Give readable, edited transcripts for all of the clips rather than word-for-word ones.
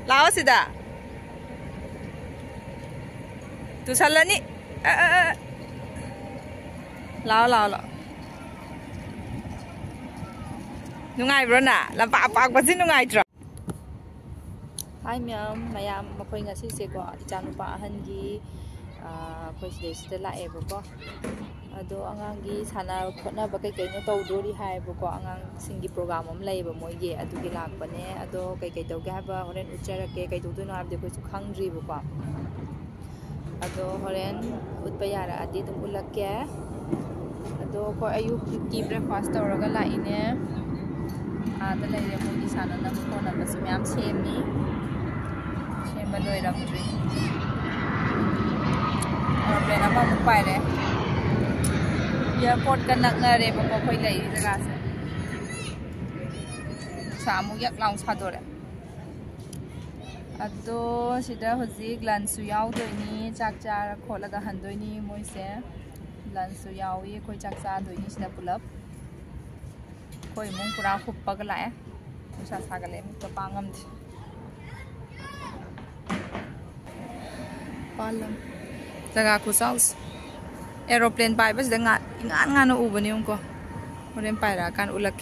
लाओ सीधा तू चलनी लाओ लाओ लाओ नुंगाइब्रो ना लंपा पाकपसि नुंगाइद्रो हाय मैम मखोई ngasi se ko ichanupa ahangi khoi sida laebako ado angangi sana khotna ba kai kai no tawdori haibako angang singi program am leiba moige adugi lakpane ado kai kai tawge haba horen ucharake kai tawdoino habde koi su khangdri bako ado horen utpa yara adi tum ulakke ado ko ayuk ki breakfast tawraga laine ada leire moigi sana na khona ba su myam semi Maloi ramdri airplane ama mu pai re airport kan nakna re ba khoi lai jaga se samu yak laung sa dore ado sida hoji lunch su yaw doi ni chak char khola ga han doi ni moi se lunch su yaw yi khoi chak cha doi ni sida pulap khoi mung pura khuppa ga la sa sa ga le mu ta pangam Palam. Jaga kusaus. Aeroplane pai bas dengan ngan ubani ko. Horen pai ra kan ulak.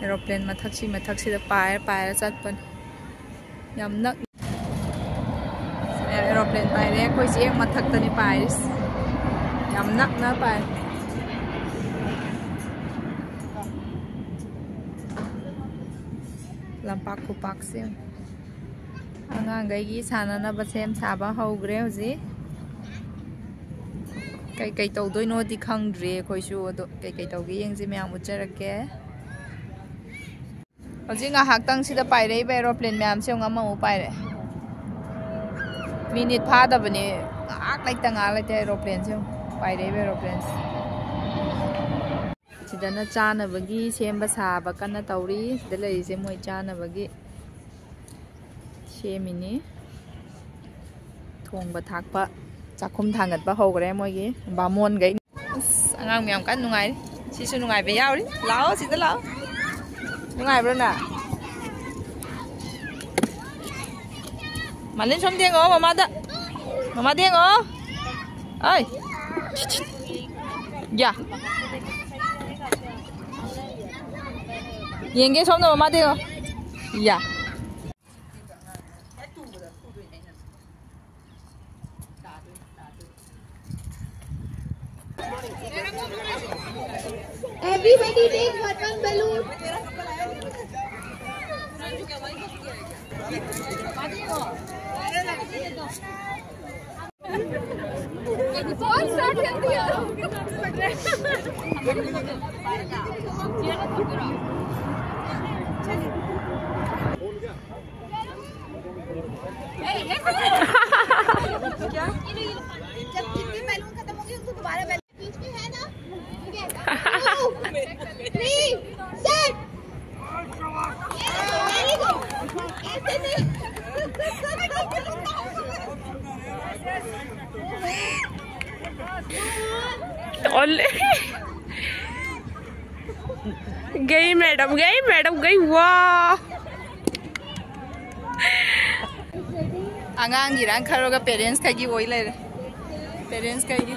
Aeroplane mathak si da pai chatpan. Yam nak. Aeroplane pai re koi si ek mathak tani pai. Yam nak na pai. Lampak kupak sim. Angangai sana na basem saba hogre hoji kai kai tawdoi no di khangdre khoi su ado kai kai tawgi yengji myam ujarake hoji nga haktang sida pai rei ba aeroplane myam se ngama mu pai re minute pha da bani ak lai tanga lai te aeroplane se pai rei ba aeroplane sida na chana bagi semba saba kana tawri da lai se moi chana bagi mini thong ba thak pa chakhum thangat ba hogre moigi ba mon gai angang myam kan nungai si su nungai be yaw ri lao si ta lao nungai bro na malin som deng o mama deng o ơi ya yenge som no mama deng o ya Everybody take one balloon. Ball start कर दिया. क्या? जब जितनी balloon खत्म होगी उसको दोबारा balloon बीच में है ना? 3 set. Very good. ऐसे नहीं. गई मैडम गई वाह angang girang kharoga parents kagi oi le parents kagi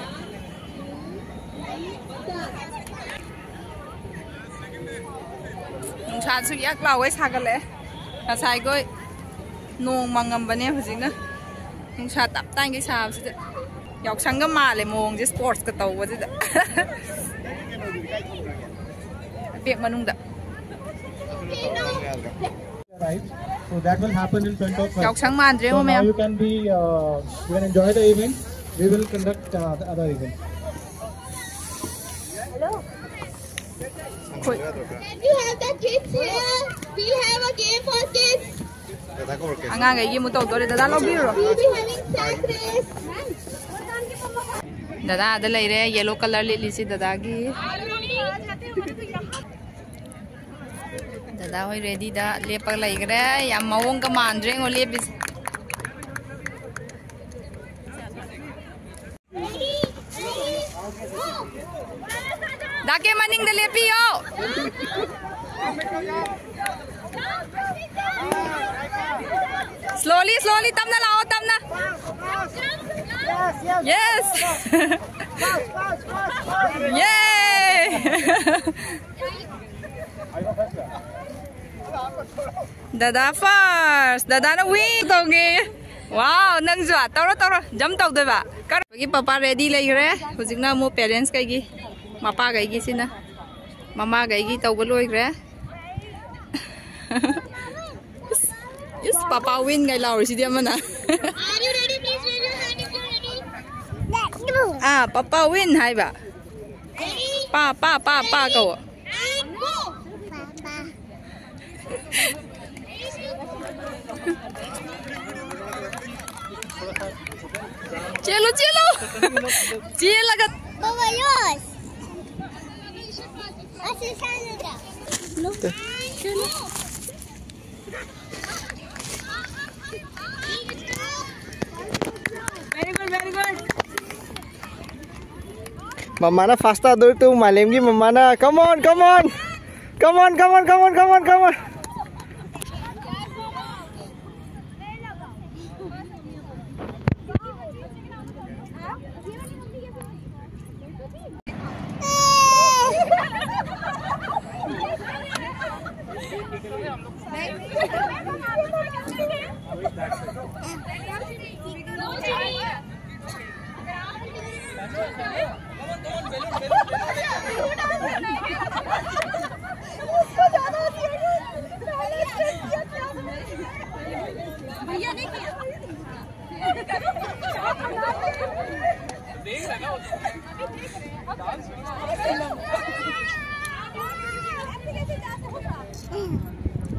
nungsa su yak lawai sagale asai goi nong mangam bane hujina nungsa tap tang gi sab si yok sangam male mong ji sports ka taw wa ji da pek manung da right, so that will happen in front of us. So now you can enjoy the event. We will conduct the other event. Hello. Can we have the kids here? We'll have a game for kids. Angang ay mo to dore dada lo biro. We'll be having sack race. Dada ada lai re yellow color li si dada gi. Dada hoi ready da lepak lai gre ya mawong ka mandreng o lepis. Dake maning da lepi yo. Slowly, slowly. Tamna lao, tamna. Yes. Yay. Dada first. Dada na win. Wow, nang jua. Taro. Jump tau doi ba. Bagi papa ready lai gre. Hujikna mo parents kai gi. Mapa kai gi sina. Mama kai gi tau baloi gre. Yes, papa win ngai lau si dia mana. Are you ready? Please raise your hand if you're ready. Let's go. Ah, papa win hai ba. Ready? Pa kau. And go. Papa. Chelo. Chill agad. Baba, yours. What's your channel? No. Chelo. Very good. Mama na faster dulu tu malam ni mama na. Come on.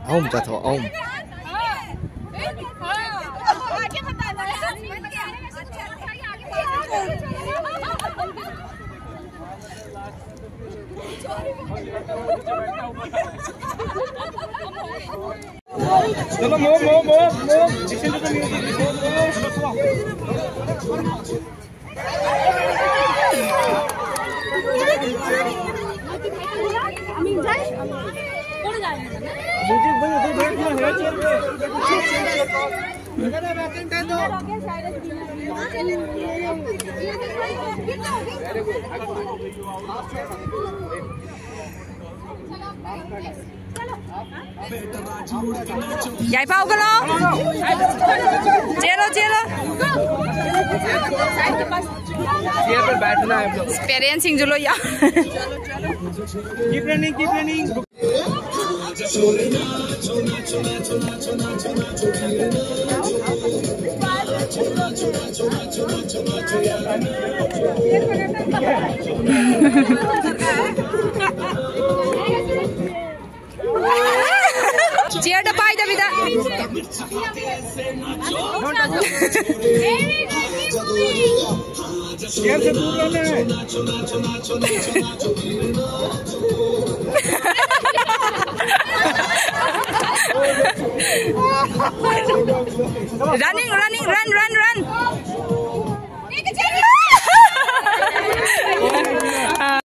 Om jatuh om. Chalo, move. Listen to the music. Nhảy bao cái lo. Chelo. Here पर बैठना है हम लोग. Experiencing जो लो यार. Keep running. Cheer the pie Davida. Cheer से दूर रहना है. Running, run.